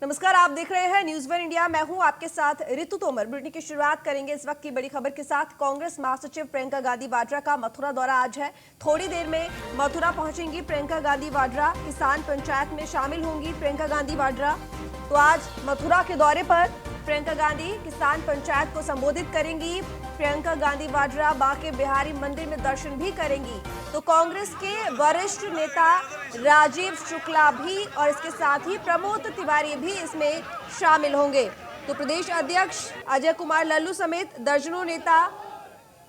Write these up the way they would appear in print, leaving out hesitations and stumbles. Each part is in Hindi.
नमस्कार, आप देख रहे हैं न्यूज़ वन इंडिया। मैं हूं आपके साथ ऋतु तोमर। बुलेटिन की शुरुआत करेंगे इस वक्त की बड़ी खबर के साथ। कांग्रेस महासचिव प्रियंका गांधी वाड्रा का मथुरा दौरा आज है। थोड़ी देर में मथुरा पहुंचेंगी प्रियंका गांधी वाड्रा। किसान पंचायत में शामिल होंगी प्रियंका गांधी वाड्रा। तो आज मथुरा के दौरे पर प्रियंका गांधी किसान पंचायत को संबोधित करेंगी। प्रियंका गांधी वाड्रा बांके बिहारी मंदिर में दर्शन भी करेंगी। तो कांग्रेस के वरिष्ठ नेता राजीव शुक्ला भी और इसके साथ ही प्रमोद तिवारी भी इसमें शामिल होंगे। तो प्रदेश अध्यक्ष अजय कुमार लल्लू समेत दर्जनों नेता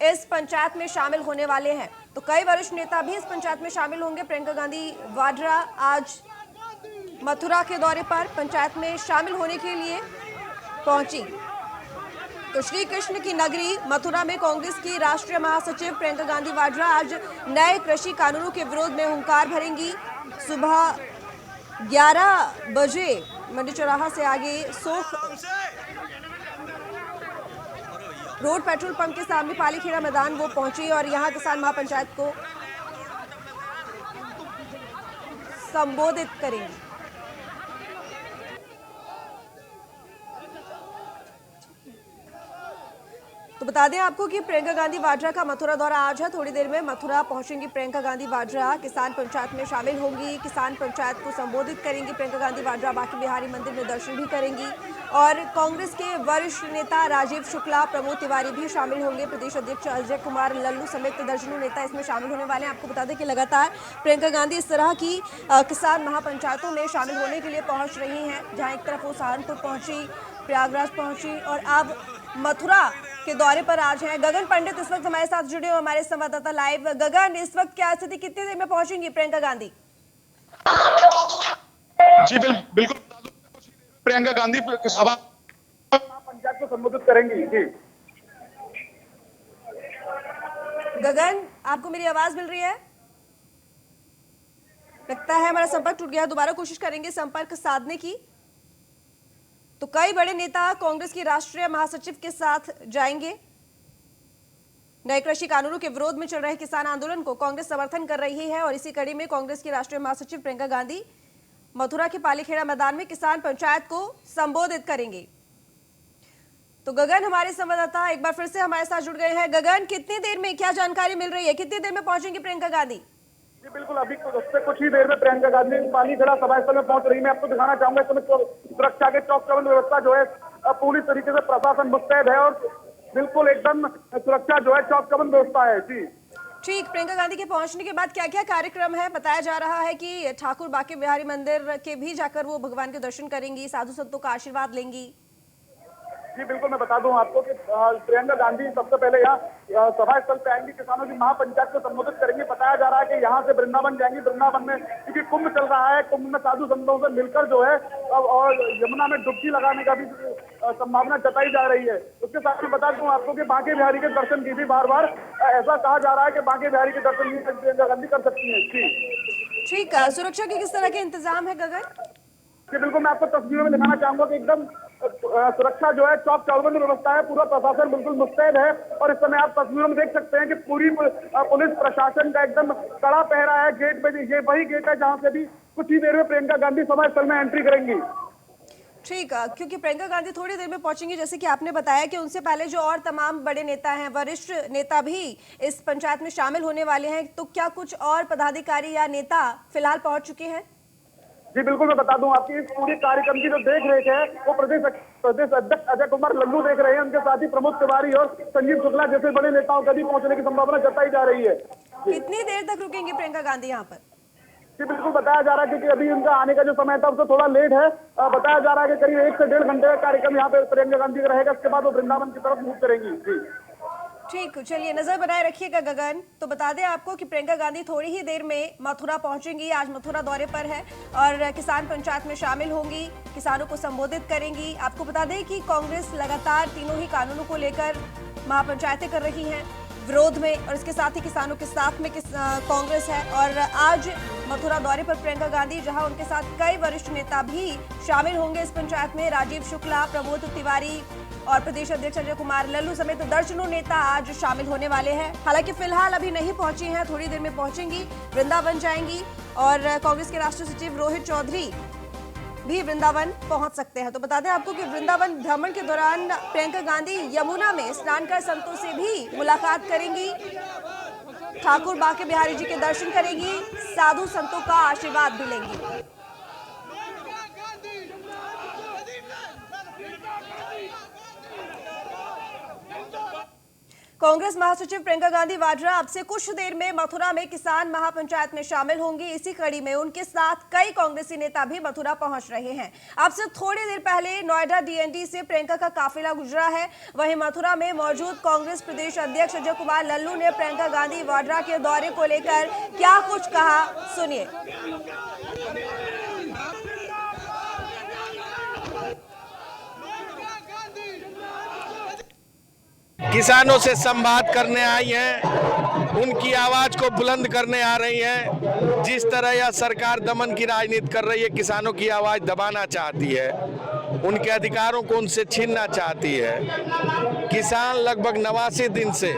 इस पंचायत में शामिल होने वाले हैं। तो कई वरिष्ठ नेता भी इस पंचायत में शामिल होंगे। प्रियंका गांधी वाड्रा आज मथुरा के दौरे पर पंचायत में शामिल होने के लिए पहुंची। तो श्री कृष्ण की नगरी मथुरा में कांग्रेस की राष्ट्रीय महासचिव प्रियंका गांधी वाड्रा आज नए कृषि कानूनों के विरोध में हुंकार भरेंगी। सुबह 11 बजे मंडी चौराहा से आगे सोख रोड पेट्रोल पंप के सामने पालीखेड़ा मैदान वो पहुंची और यहां किसान महापंचायत को संबोधित करेंगी। तो बता दें आपको कि प्रियंका गांधी वाड्रा का मथुरा दौरा आज है। थोड़ी देर में मथुरा पहुंचेंगी प्रियंका गांधी वाड्रा। किसान पंचायत में शामिल होंगी। किसान पंचायत को संबोधित करेंगी प्रियंका गांधी वाड्रा। बांके बिहारी मंदिर में दर्शन भी करेंगी। और कांग्रेस के वरिष्ठ नेता राजीव शुक्ला, प्रमोद तिवारी भी शामिल होंगे। प्रदेश अध्यक्ष अजय कुमार लल्लू समेत दर्जनों नेता इसमें शामिल होने वाले हैं। आपको बता दें कि लगातार प्रियंका गांधी इस तरह की किसान महापंचायतों में शामिल होने के लिए पहुंच रही हैं। जहां एक तरफ वो सहारनपुर पहुंची, प्रयागराज पहुंची और अब मथुरा के दौरे पर आज है। गगन पंडित इस वक्त हमारे साथ जुड़े हो, हमारे संवाददाता लाइव। गगन, इस वक्त क्या स्थिति, कितनी देर में पहुंचेंगी प्रियंका गांधी? जी बिल्कुल, प्रियंका गांधी सभा पंचायत को संबोधित करेंगी। जी गगन, आपको मेरी आवाज मिल रही है? लगता है हमारा संपर्क टूट गया। दोबारा कोशिश करेंगे संपर्क साधने की। तो कई बड़े नेता कांग्रेस की राष्ट्रीय महासचिव के साथ जाएंगे। नए कृषि कानूनों के विरोध में चल रहे किसान आंदोलन को कांग्रेस समर्थन कर रही है और इसी कड़ी में कांग्रेस की राष्ट्रीय महासचिव प्रियंका गांधी मथुरा के पालीखेड़ा मैदान में किसान पंचायत को संबोधित करेंगे। तो गगन, हमारे संवाददाता एक बार फिर से हमारे साथ जुड़ गए हैं। गगन, कितनी देर में, क्या जानकारी मिल रही है, कितनी देर में पहुंचेंगी प्रियंका गांधी? जी बिल्कुल, अभी उससे कुछ ही देर में प्रियंका गांधी पालीखेड़ा सभा स्थल में पहुंच रही है। मैं आपको दिखाना चाहूंगा इस समय सुरक्षा के चौक चौबंद व्यवस्था जो है पूरी तरीके से प्रशासन मुस्तैद है और बिल्कुल एकदम सुरक्षा जो है चौक चौबंद व्यवस्था है। जी ठीक, प्रियंका गांधी के पहुंचने के बाद क्या क्या कार्यक्रम है? बताया जा रहा है कि ठाकुर बांके बिहारी मंदिर के भी जाकर वो भगवान के दर्शन करेंगी, साधु संतों का आशीर्वाद लेंगी। जी बिल्कुल, मैं बता दूं आपको कि प्रियंका गांधी सबसे पहले यहाँ सभा स्थल पे आएंगी, किसानों की महापंचायत को संबोधित करेंगी। बताया जा रहा है कि यहाँ से वृंदावन जाएंगी। वृंदावन में क्योंकि कुंभ चल रहा है, कुंभ में साधु संतों से मिलकर जो है और यमुना में डुबकी लगाने का भी संभावना जताई जा रही है। उसके साथ में बता दूं आपको कि बांके बिहारी के दर्शन की भी बार बार ऐसा कहा जा रहा है कि बांके बिहारी के दर्शन भी प्रियंका गांधी कर सकती है। ठीक, सुरक्षा के किस तरह के इंतजाम है गगन? बिल्कुल, मैं आपको तस्वीरों में दिखाना चाहूंगा कि एकदम सुरक्षा जो है चौक चौबंद व्यवस्था है। पूरा प्रशासन बिल्कुल मुस्तैद है और इस समय आप तस्वीरों में देख सकते हैं कि पूरी पुलिस प्रशासन का एकदम कड़ा पहरा है। गेट पे ये वही गेट है जहां से भी कुछ ही देर में प्रियंका गांधी सभा स्थल में एंट्री करेंगी। ठीक, क्योंकि प्रियंका गांधी थोड़ी देर में पहुंचेंगी, जैसे कि आपने बताया कि उनसे पहले जो और तमाम बड़े नेता हैं, वरिष्ठ नेता भी इस पंचायत में शामिल होने वाले हैं। तो क्या कुछ और पदाधिकारी या नेता फिलहाल पहुंच चुके हैं? जी बिल्कुल, मैं बता दूं आपकी इस पूरी कार्यक्रम की जो देख रेख है वो प्रदेश अध्यक्ष अजय कुमार लल्लू देख रहे हैं। उनके साथ ही प्रमोद तिवारी और संजीव शुक्ला जैसे बड़े नेताओं का भी पहुंचने की संभावना जताई जा रही है। कितनी देर तक रुकेंगी प्रियंका गांधी यहाँ पर? जी बिल्कुल, बताया जा रहा है क्योंकि अभी उनका आने का जो समय था उससे थोड़ा लेट है। बताया जा रहा है कि करीब 1 से 1.5 घंटे का कार्यक्रम यहाँ पे प्रियंका गांधी का रहेगा। उसके बाद वो वृंदावन की तरफ मूव करेंगी। जी ठीक, चलिए नजर बनाए रखिएगा गगन। तो बता दें आपको कि प्रियंका गांधी थोड़ी ही देर में मथुरा पहुंचेंगी। आज मथुरा दौरे पर है और किसान पंचायत में शामिल होंगी, किसानों को संबोधित करेंगी। आपको बता दें कि कांग्रेस लगातार तीनों ही कानूनों को लेकर महापंचायतें कर रही हैं विरोध में और इसके साथ ही किसानों के साथ में कांग्रेस है। और आज मथुरा दौरे पर प्रियंका गांधी, जहां उनके साथ कई वरिष्ठ नेता भी शामिल होंगे इस पंचायत में, राजीव शुक्ला, प्रमोद तिवारी और प्रदेश अध्यक्ष अजय कुमार लल्लू समेत दर्जनों नेता आज शामिल होने वाले हैं। हालांकि फिलहाल अभी नहीं पहुंची हैं, थोड़ी देर में पहुंचेंगी, वृंदावन जाएंगी और कांग्रेस के राष्ट्रीय सचिव रोहित चौधरी भी वृंदावन पहुंच सकते हैं। तो बता दें आपको कि वृंदावन भ्रमण के दौरान प्रियंका गांधी यमुना में स्नान कर संतों से भी मुलाकात करेंगी, ठाकुर बांके बिहारी जी के दर्शन करेंगी, साधु संतों का आशीर्वाद भी लेंगी। कांग्रेस महासचिव प्रियंका गांधी वाड्रा अब से कुछ देर में मथुरा में किसान महापंचायत में शामिल होंगी। इसी कड़ी में उनके साथ कई कांग्रेसी नेता भी मथुरा पहुंच रहे हैं। अब से थोड़ी देर पहले नोएडा डीएनडी से प्रियंका का काफिला गुजरा है। वहीं मथुरा में मौजूद कांग्रेस प्रदेश अध्यक्ष अजय कुमार लल्लू ने प्रियंका गांधी वाड्रा के दौरे को लेकर क्या कुछ कहा, सुनिए। किसानों से संवाद करने आई हैं, उनकी आवाज को बुलंद करने आ रही हैं। जिस तरह यह सरकार दमन की राजनीति कर रही है, किसानों की आवाज दबाना चाहती है, उनके अधिकारों को उनसे छीनना चाहती है। किसान लगभग 89 दिन से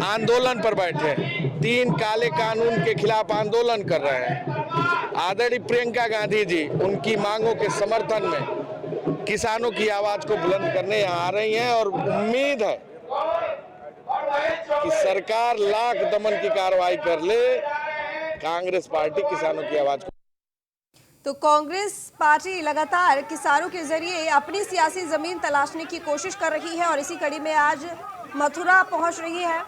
आंदोलन पर बैठे, 3 काले कानून के खिलाफ आंदोलन कर रहे हैं। आदरणीय प्रियंका गांधी जी उनकी मांगों के समर्थन में किसानों की आवाज को बुलंद करने आ रही हैं और उम्मीद है कि सरकार लाख दमन की कार्रवाई कर ले, कांग्रेस पार्टी किसानों की आवाज को। तो कांग्रेस पार्टी लगातार किसानों के जरिए अपनी सियासी जमीन तलाशने की कोशिश कर रही है और इसी कड़ी में आज मथुरा पहुंच रही है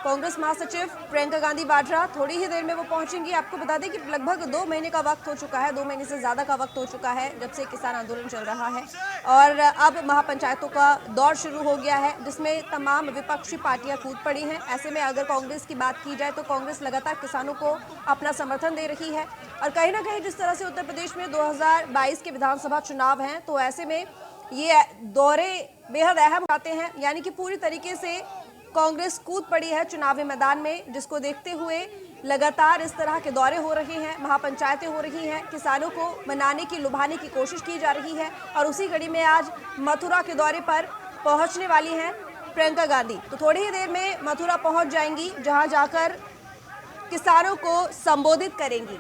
कांग्रेस महासचिव प्रियंका गांधी वाड्रा। थोड़ी ही देर में वो पहुंचेंगी। आपको बता दें कि लगभग 2 महीने का वक्त हो चुका है, 2 महीने से ज्यादा का वक्त हो चुका है जब से किसान आंदोलन चल रहा है और अब महापंचायतों का दौर शुरू हो गया है, जिसमें तमाम विपक्षी पार्टियां कूद पड़ी हैं। ऐसे में अगर कांग्रेस की बात की जाए तो कांग्रेस लगातार किसानों को अपना समर्थन दे रही है और कहीं ना कहीं जिस तरह से उत्तर प्रदेश में 2022 के विधानसभा चुनाव हैं, तो ऐसे में ये दौरे बेहद अहम आते हैं, यानी कि पूरी तरीके से कांग्रेस कूद पड़ी है चुनावी मैदान में, जिसको देखते हुए लगातार इस तरह के दौरे हो रहे हैं, महापंचायतें हो रही हैं, किसानों को मनाने की, लुभाने की कोशिश की जा रही है और उसी कड़ी में आज मथुरा के दौरे पर पहुंचने वाली हैं प्रियंका गांधी। तो थोड़ी ही देर में मथुरा पहुंच जाएंगी, जहां जाकर किसानों को संबोधित करेंगी।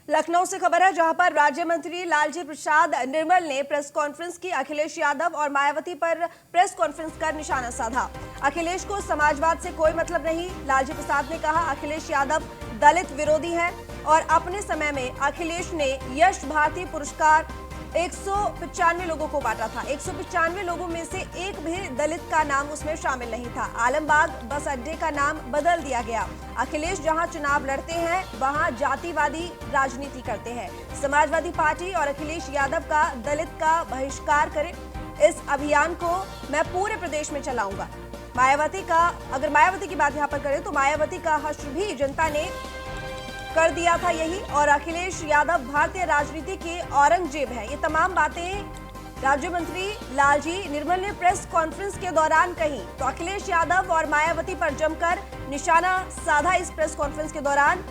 लखनऊ से खबर है, जहां पर राज्य मंत्री लालजी प्रसाद निर्मल ने प्रेस कॉन्फ्रेंस की। अखिलेश यादव और मायावती पर प्रेस कॉन्फ्रेंस कर निशाना साधा। अखिलेश को समाजवाद से कोई मतलब नहीं, लालजी प्रसाद ने कहा। अखिलेश यादव दलित विरोधी हैं और अपने समय में अखिलेश ने यश भारती पुरस्कार 195 लोगों को बांटा था। 195 लोगों में से एक भी दलित का नाम उसमें शामिल नहीं था। आलमबाग बस अड्डे का नाम बदल दिया गया। अखिलेश जहां चुनाव लड़ते हैं वहां जातिवादी राजनीति करते हैं। समाजवादी पार्टी और अखिलेश यादव का दलित का बहिष्कार करें, इस अभियान को मैं पूरे प्रदेश में चलाऊंगा। मायावती का, अगर मायावती की बात यहाँ पर करें तो मायावती का हश्र भी जनता ने कर दिया था यही, और अखिलेश यादव भारतीय राजनीति के औरंगजेब हैं। ये तमाम बातें राज्य मंत्री लालजी निर्मल ने प्रेस कॉन्फ्रेंस के दौरान कही। तो अखिलेश यादव और मायावती पर जमकर निशाना साधा इस प्रेस कॉन्फ्रेंस के दौरान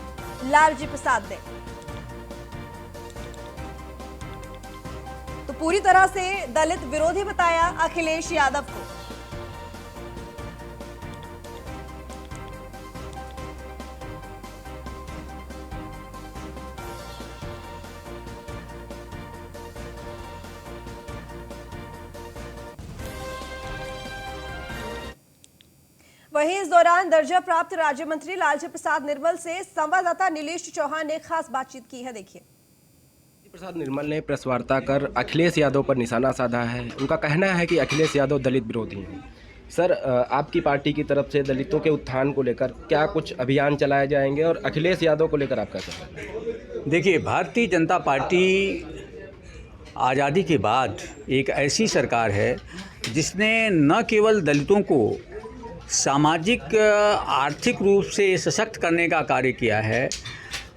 लालजी प्रसाद ने। तो पूरी तरह से दलित विरोधी बताया अखिलेश यादव को। वहीं इस दौरान दर्जा प्राप्त राज्य मंत्री लालजी प्रसाद निर्मल से संवाददाता नीलेश चौहान ने खास बातचीत की है, देखिए। प्रसाद निर्मल ने प्रेस वार्ता कर अखिलेश यादव पर निशाना साधा है। उनका कहना है कि अखिलेश यादव दलित विरोधी हैं। सर, आपकी पार्टी की तरफ से दलितों के उत्थान को लेकर क्या कुछ अभियान चलाए जाएंगे और अखिलेश यादव को लेकर आप क्या कहते हैं? देखिए, भारतीय जनता पार्टी आज़ादी के बाद एक ऐसी सरकार है जिसने न केवल दलितों को सामाजिक आर्थिक रूप से सशक्त करने का कार्य किया है,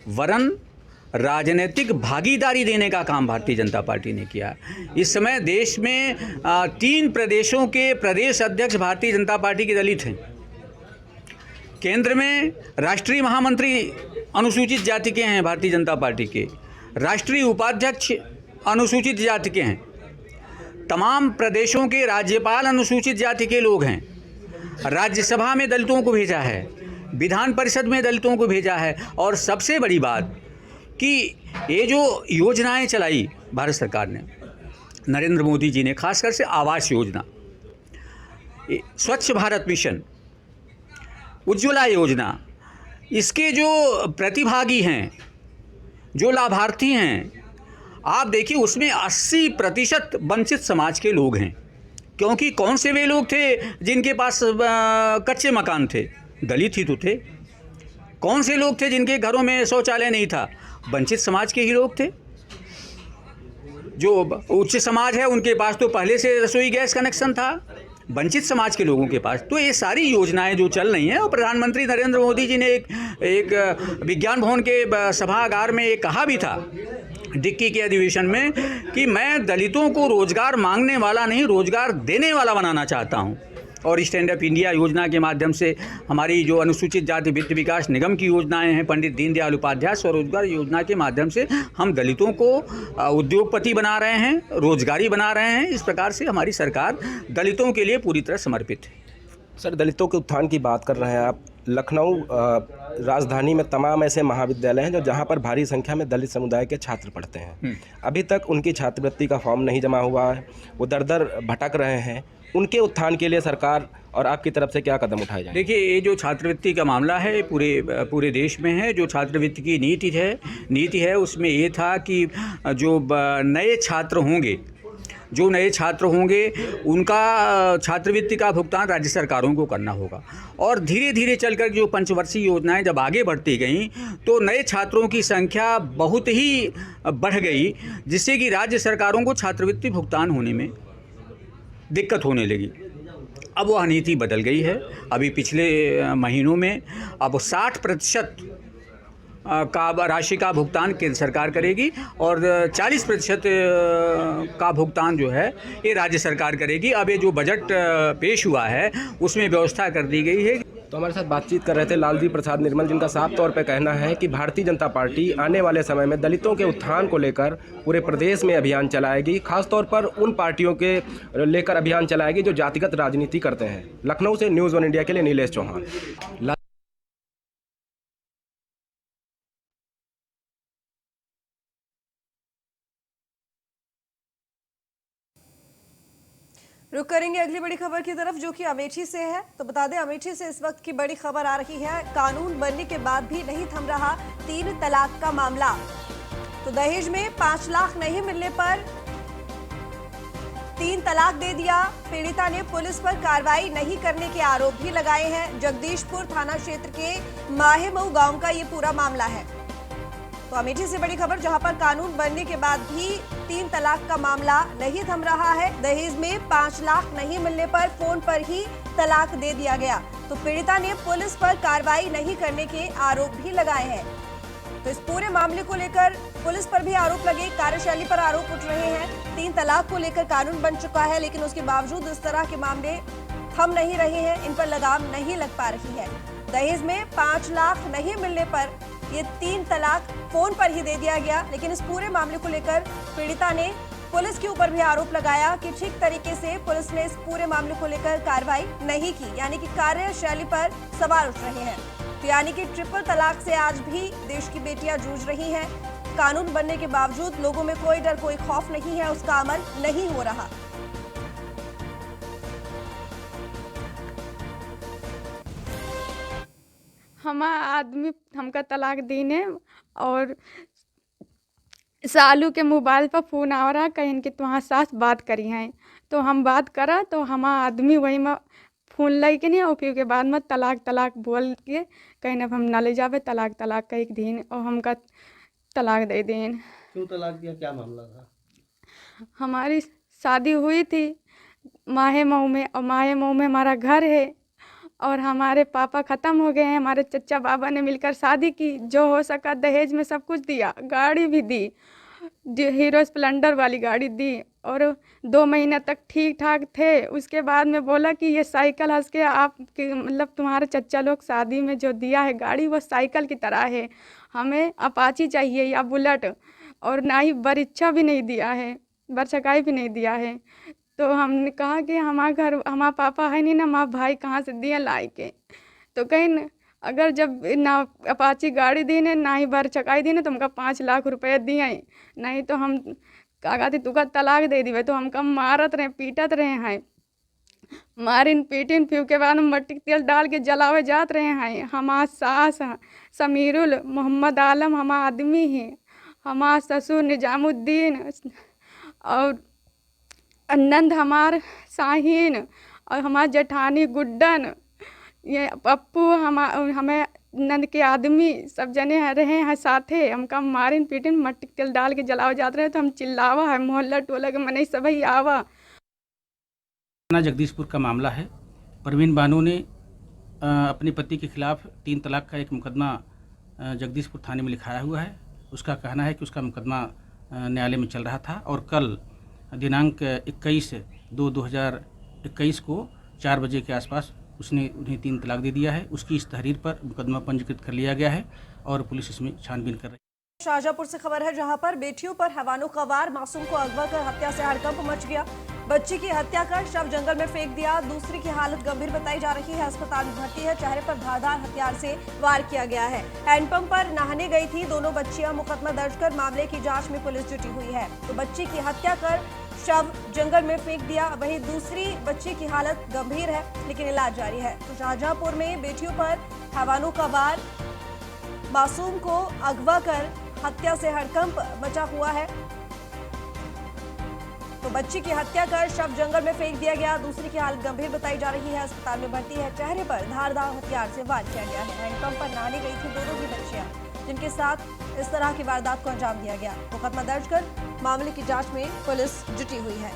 वरन राजनीतिक भागीदारी देने का काम भारतीय जनता पार्टी ने किया। इस समय देश में 3 प्रदेशों के प्रदेश अध्यक्ष भारतीय जनता पार्टी के दलित हैं। केंद्र में राष्ट्रीय महामंत्री अनुसूचित जाति के हैं भारतीय जनता पार्टी के, राष्ट्रीय उपाध्यक्ष अनुसूचित जाति के हैं, तमाम प्रदेशों के राज्यपाल अनुसूचित जाति के लोग हैं, राज्यसभा में दलितों को भेजा है, विधान परिषद में दलितों को भेजा है, और सबसे बड़ी बात कि ये जो योजनाएं चलाई भारत सरकार ने, नरेंद्र मोदी जी ने, खासकर से आवास योजना, स्वच्छ भारत मिशन, उज्ज्वला योजना, इसके जो प्रतिभागी हैं, जो लाभार्थी हैं, आप देखिए उसमें 80% वंचित समाज के लोग हैं। क्योंकि कौन से वे लोग थे जिनके पास कच्चे मकान थे? दलित ही तो थे। कौन से लोग थे जिनके घरों में शौचालय नहीं था? वंचित समाज के ही लोग थे। जो उच्च समाज है उनके पास तो पहले से रसोई गैस कनेक्शन था, वंचित समाज के लोगों के पास। तो ये सारी योजनाएं जो चल रही हैं, और प्रधानमंत्री नरेंद्र मोदी जी ने एक विज्ञान भवन के सभागार में एक कहा भी था डिक्की के अधिवेशन में कि मैं दलितों को रोजगार मांगने वाला नहीं, रोजगार देने वाला बनाना चाहता हूं। और स्टैंड अप इंडिया योजना के माध्यम से हमारी जो अनुसूचित जाति वित्त विकास निगम की योजनाएं हैं, पंडित दीनदयाल उपाध्याय स्वरोजगार योजना के माध्यम से हम दलितों को उद्योगपति बना रहे हैं, रोजगारी बना रहे हैं। इस प्रकार से हमारी सरकार दलितों के लिए पूरी तरह समर्पित है। सर, दलितों के उत्थान की बात कर रहे हैं आप। लखनऊ राजधानी में तमाम ऐसे महाविद्यालय हैं जहाँ पर भारी संख्या में दलित समुदाय के छात्र पढ़ते हैं। अभी तक उनकी छात्रवृत्ति का फॉर्म नहीं जमा हुआ है, वो दर दर भटक रहे हैं। उनके उत्थान के लिए सरकार और आपकी तरफ से क्या कदम उठाए जाएं? देखिए, ये जो छात्रवृत्ति का मामला है पूरे देश में है। जो छात्रवृत्ति की नीति है उसमें ये था कि जो नए छात्र होंगे उनका छात्रवृत्ति का भुगतान राज्य सरकारों को करना होगा। और धीरे धीरे चलकर जो पंचवर्षीय योजनाएं जब आगे बढ़ती गईं तो नए छात्रों की संख्या बहुत ही बढ़ गई, जिससे कि राज्य सरकारों को छात्रवृत्ति भुगतान होने में दिक्कत होने लगी। अब वह नीति बदल गई है। अभी पिछले महीनों में अब 60% का राशि का भुगतान केंद्र सरकार करेगी और 40% का भुगतान जो है ये राज्य सरकार करेगी। अब ये जो बजट पेश हुआ है उसमें व्यवस्था कर दी गई है। तो हमारे साथ बातचीत कर रहे थे लालजी प्रसाद निर्मल, जिनका साफ तौर पर कहना है कि भारतीय जनता पार्टी आने वाले समय में दलितों के उत्थान को लेकर पूरे प्रदेश में अभियान चलाएगी। खासतौर पर उन पार्टियों के लेकर अभियान चलाएगी जो जातिगत राजनीति करते हैं। लखनऊ से न्यूज़ 1 इंडिया के लिए नीलेश चौहान। रुक करेंगे अगली बड़ी खबर की तरफ, जो कि अमेठी से है। तो बता दें, अमेठी से इस वक्त की बड़ी खबर आ रही है। कानून बनने के बाद भी नहीं थम रहा 3 तलाक का मामला। तो दहेज में 5 लाख नहीं मिलने पर 3 तलाक दे दिया। पीड़िता ने पुलिस पर कार्रवाई नहीं करने के आरोप भी लगाए हैं। जगदीशपुर थाना क्षेत्र के माहेमऊ गांव का ये पूरा मामला है। तो अमेठी से बड़ी खबर, जहां पर कानून बनने के बाद भी 3 तलाक का मामला नहीं थम रहा है। दहेज में 5 लाख नहीं मिलने पर फोन पर ही तलाक दे दिया गया। तो पीड़िता ने पुलिस पर कार्रवाई नहीं करने के आरोप भी लगाए हैं। तो इस पूरे मामले को लेकर पुलिस पर भी आरोप लगे, कार्यशैली पर आरोप उठ रहे हैं। 3 तलाक को लेकर कानून बन चुका है, लेकिन उसके बावजूद इस तरह के मामले थम नहीं रहे हैं, इन पर लगाम नहीं लग पा रही है। दहेज में 5 लाख नहीं मिलने पर ये 3 तलाक फोन पर ही दे दिया गया। लेकिन इस पूरे मामले को लेकर पीड़िता ने पुलिस के ऊपर भी आरोप लगाया कि ठीक तरीके से पुलिस ने इस पूरे मामले को लेकर कार्रवाई नहीं की, यानी कि कार्यशैली पर सवाल उठ रहे हैं। तो यानी कि ट्रिपल तलाक से आज भी देश की बेटियां जूझ रही हैं। कानून बनने के बावजूद लोगों में कोई डर, कोई खौफ नहीं है, उसका अमल नहीं हो रहा। हमारा आदमी हमका तलाक दीने और सालू के मोबाइल पर फ़ोन आ रहा, कहीं कि तुम्हारे साथ बात करी हैं। तो हम बात करा तो हमारा आदमी वही में फ़ोन लाई के नहीं, और फिर के बाद में तलाक बोल के कहीं अब हम ना ले जावे, तलाक कह दिन और हमका तलाक दे दें। क्यों तलाक दिया, क्या मामला था? हमारी शादी हुई थी माहेमऊ में, और माहेमऊ में हमारा घर है और हमारे पापा ख़त्म हो गए हैं। हमारे चचा बाबा ने मिलकर शादी की, जो हो सका दहेज में सब कुछ दिया, गाड़ी भी दी, हीरो स्प्लेंडर वाली गाड़ी दी, और 2 महीने तक ठीक ठाक थे। उसके बाद में बोला कि ये साइकिल हंस के मतलब तुम्हारे चचा लोग शादी में जो दिया है गाड़ी वो साइकिल की तरह है, हमें अपाची चाहिए या बुलेट, और ना ही बरिच्छा भी नहीं दिया है, बरछकाई भी नहीं दिया है। तो हमने कहा कि हमारा घर, हमारा पापा है नहीं ना, हमारा भाई कहाँ से दिए लाई के। तो कहीं अगर जब ना अपाची गाड़ी दीने ना ही भर चकाई दीने तो हमका 5 लाख रुपये दिए, नहीं तो हम का कहती तुका तलाक दे दी। तो हमका मारत रहे पीटत रहे हैं, मारिन पीटिन, फिर के बाद मट्टी के तेल डाल के जलावे जात रहे हैं। हमार सास समीरुल मोहम्मद आलम हमार आदमी हैं, हमार ससुर निजामुद्दीन और नंद हमार शाहीन और हमार जेठानी गुड्डन, ये पप्पू हमें नंद के आदमी सब जने रहे हैं साथे। हमका मारिन पीटिन मट्टी के तेल डाल के जलावे जाते रहे। तो हम चिल्लावा है, मोहल्ला टोला के मने सभी आवा। जगदीशपुर का मामला है। परवीन बानो ने अपने पति के खिलाफ 3 तलाक का एक मुकदमा जगदीशपुर थाने में लिखाया हुआ है। उसका कहना है कि उसका मुकदमा न्यायालय में चल रहा था और कल दिनांक 21/2/2021 को 4 बजे के आसपास उसने उन्हें 3 तलाक दे दिया है। उसकी इस तहरीर पर मुकदमा पंजीकृत कर लिया गया है और पुलिस इसमें छानबीन कर रही है। शाहजहांपुर से खबर है, जहां पर बेटियों पर हैवानों का वार, मासूम को अगवा कर हत्या से हड़कंप मच गया। बच्ची की हत्या कर शव जंगल में फेंक दिया। दूसरी की हालत गंभीर बताई जा रही है, अस्पताल में भर्ती है। चेहरे पर धारदार हथियार से वार किया गया है। हैंडपंप पर नहाने गई थी दोनों बच्चियां। मुकदमा दर्ज कर मामले की जांच में पुलिस जुटी हुई है। तो बच्ची की हत्या कर शव जंगल में फेंक दिया। वहीं दूसरी बच्ची की हालत गंभीर है, लेकिन इलाज जारी है। तो शाहजहांपुर में बेटियों पर हैवानों का वार, मासूम को अगवा कर हत्या से हड़कंप मचा हुआ है। तो बच्ची की हत्या कर शव जंगल में फेंक दिया गया। दूसरी की हालत गंभीर बताई जा रही है, अस्पताल में भर्ती है। चेहरे पर धारदार हथियार से वार किया गया है। हैंडपंप पर नहाने गई थी दोनों की बच्चियां, जिनके साथ इस तरह की वारदात को अंजाम दिया गया। मुकदमा दर्ज कर मामले की जांच में पुलिस जुटी हुई है।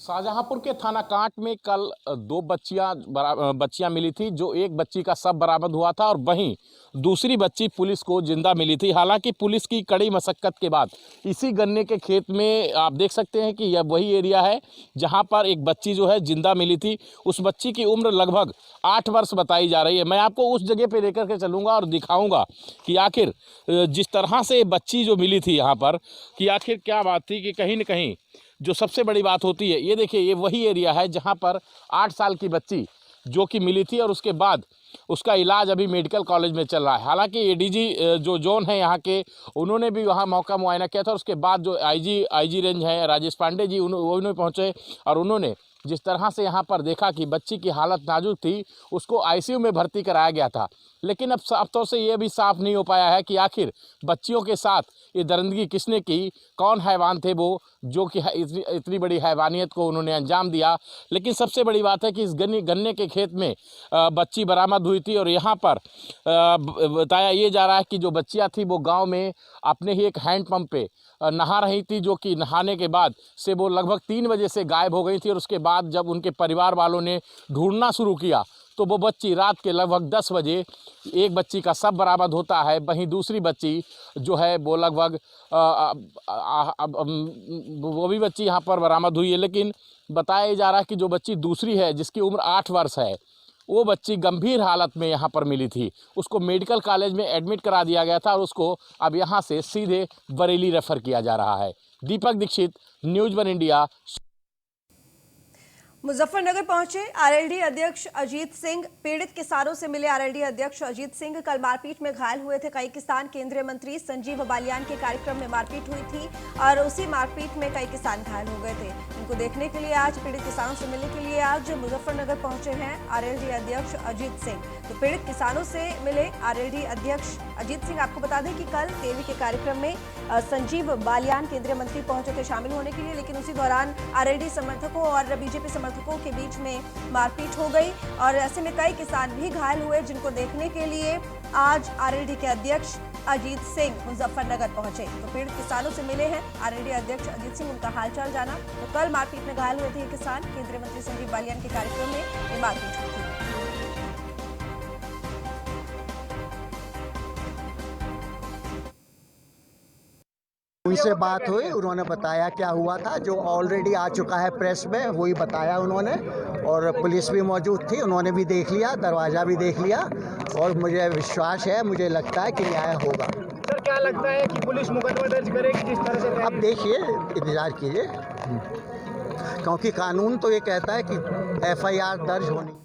शाहजहांपुर के थाना कांट में कल 2 बच्चियां मिली थी, जो एक बच्ची का शव बरामद हुआ था और वहीं दूसरी बच्ची पुलिस को जिंदा मिली थी। हालांकि पुलिस की कड़ी मशक्कत के बाद इसी गन्ने के खेत में आप देख सकते हैं कि यह वही एरिया है जहां पर एक बच्ची जो है जिंदा मिली थी। उस बच्ची की उम्र लगभग 8 वर्ष बताई जा रही है। मैं आपको उस जगह पे लेकर के चलूँगा और दिखाऊँगा कि आखिर जिस तरह से बच्ची जो मिली थी यहाँ पर, कि आखिर क्या बात थी। कि कहीं न कहीं जो सबसे बड़ी बात होती है, ये देखिए ये वही एरिया है जहाँ पर 8 साल की बच्ची जो कि मिली थी और उसके बाद उसका इलाज अभी मेडिकल कॉलेज में चल रहा है। हालांकि एडीजी जो जोन है यहाँ के, उन्होंने भी वहाँ मौका मुआयना किया था। उसके बाद जो आईजी रेंज है राजेश पांडे जी, उन्होंने पहुँचे और उन्होंने जिस तरह से यहाँ पर देखा कि बच्ची की हालत नाजुक थी, उसको आईसीयू में भर्ती कराया गया था। लेकिन अब साफ तौर से ये भी साफ नहीं हो पाया है कि आखिर बच्चियों के साथ ये दरिंदगी किसने की, कौन हैवान थे वो जो कि इतनी बड़ी हैवानियत को उन्होंने अंजाम दिया। लेकिन सबसे बड़ी बात है कि इस गन्ने के खेत में बच्ची बरामद हुई थी और यहाँ पर बताया ये जा रहा है कि जो बच्चियाँ थी वो गाँव में अपने ही एक हैंडपम्प पे नहा रही थी, जो कि नहाने के बाद से वो लगभग 3 बजे से गायब हो गई थी। और उसके बाद जब उनके परिवार वालों ने ढूंढना शुरू किया तो वो बच्ची रात के लगभग 10 बजे एक बच्ची का शव बरामद होता है। वहीं दूसरी बच्ची जो है वो लगभग वो भी बच्ची यहाँ पर बरामद हुई है। लेकिन बताया जा रहा है कि जो बच्ची दूसरी है जिसकी उम्र 8 वर्ष है, वो बच्ची गंभीर हालत में यहाँ पर मिली थी। उसको मेडिकल कॉलेज में एडमिट करा दिया गया था और उसको अब यहाँ से सीधे बरेली रेफर किया जा रहा है। दीपक दीक्षित, न्यूज़ 1 इंडिया। मुजफ्फरनगर पहुंचे आरएलडी अध्यक्ष अजीत सिंह। पीड़ित किसानों से मिले आरएलडी अध्यक्ष अजीत सिंह। कल मारपीट में घायल हुए थे कई किसान। केंद्रीय मंत्री संजीव बालियान के कार्यक्रम में मारपीट हुई थी और उसी मारपीट में कई किसान घायल हो गए थे। इनको देखने के लिए आज, पीड़ित किसानों से मिलने के लिए आज मुजफ्फरनगर पहुंचे हैं आरएलडी अध्यक्ष अजीत सिंह। तो पीड़ित किसानों से मिले आरएलडी अध्यक्ष अजीत सिंह। आपको बता दें कि कल तेवी के कार्यक्रम में संजीव बालियान केंद्रीय मंत्री पहुंचे थे शामिल होने के लिए, लेकिन उसी दौरान आरएलडी समर्थकों और बीजेपी समर्थकों के बीच में मारपीट हो गई और ऐसे में कई किसान भी घायल हुए, जिनको देखने के लिए आज आरएलडी के अध्यक्ष अजीत सिंह मुजफ्फरनगर पहुंचे। तो पीड़ित किसानों से मिले हैं आरएलडी अध्यक्ष अजीत सिंह, उनका हालचाल जाना। तो कल मारपीट में घायल हुए थे ये किसान। केंद्रीय मंत्री संजीव बालियान के कार्यक्रम में ये मारपीट हुई थी। उनसे बात हुई, उन्होंने बताया क्या हुआ था, जो ऑलरेडी आ चुका है प्रेस में, वही बताया उन्होंने। और पुलिस भी मौजूद थी, उन्होंने भी देख लिया, दरवाज़ा भी देख लिया और मुझे विश्वास है, मुझे लगता है कि न्याय होगा। क्या लगता है कि पुलिस मुकदमा दर्ज करेगी जिस तरह से? अब देखिए, इंतजार कीजिए, क्योंकि कानून तो ये कहता है कि एफआईआर दर्ज होनी।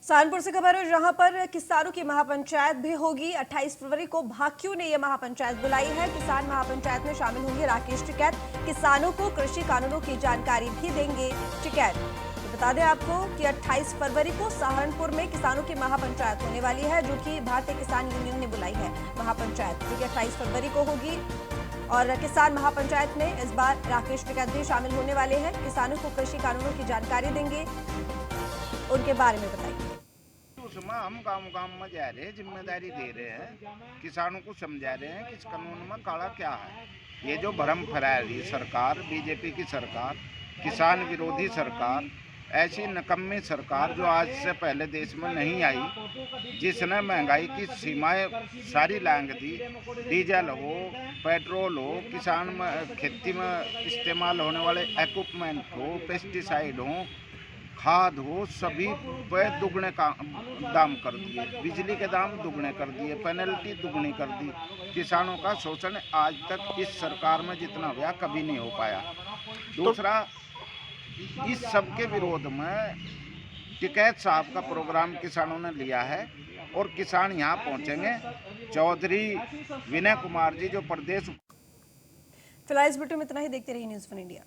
सहारनपुर से खबर है जहां पर किसानों की महापंचायत भी होगी। 28 फरवरी को भाकियों ने यह महापंचायत बुलाई है। किसान महापंचायत में शामिल होंगे राकेश टिकैत। किसानों को कृषि कानूनों की जानकारी भी देंगे टिकैत। तो बता दें आपको कि 28 फरवरी को सहारनपुर में किसानों की महापंचायत होने वाली है, जो कि भारतीय किसान यूनियन ने बुलाई है महापंचायत, जो कि 28 फरवरी को होगी। और किसान महापंचायत में इस बार राकेश टिकैत भी शामिल होने वाले हैं। किसानों को कृषि कानूनों की जानकारी देंगे, उनके बारे में बताएंगे। उसमें हम गांव में जा रहे हैं, जिम्मेदारी दे रहे हैं, किसानों को समझा रहे हैं कि इस कानून में काला क्या है। ये जो भ्रम फैला रही सरकार, बीजेपी की सरकार, किसान विरोधी सरकार, ऐसी निकम्मी सरकार जो आज से पहले देश में नहीं आई, जिसने महंगाई की सीमाएं सारी लांघ दी। डीजल हो, पेट्रोल हो, किसान में खेती में इस्तेमाल होने वाले इक्विपमेंट हो, पेस्टिसाइड हो, खाद हो, सभी पे दुगने का दाम कर दिए। बिजली के दाम दुगने कर दिए, पेनल्टी दुगनी कर दी। किसानों का शोषण आज तक इस सरकार में जितना हुआ कभी नहीं हो पाया। दूसरा, इस सब के विरोध में टिकैत साहब का प्रोग्राम किसानों ने लिया है और किसान यहाँ पहुँचेंगे। चौधरी विनय कुमार जी जो प्रदेश। फिलहाल इस बुलेटिन में इतना ही। देखते रहिए न्यूज़ 1 इंडिया।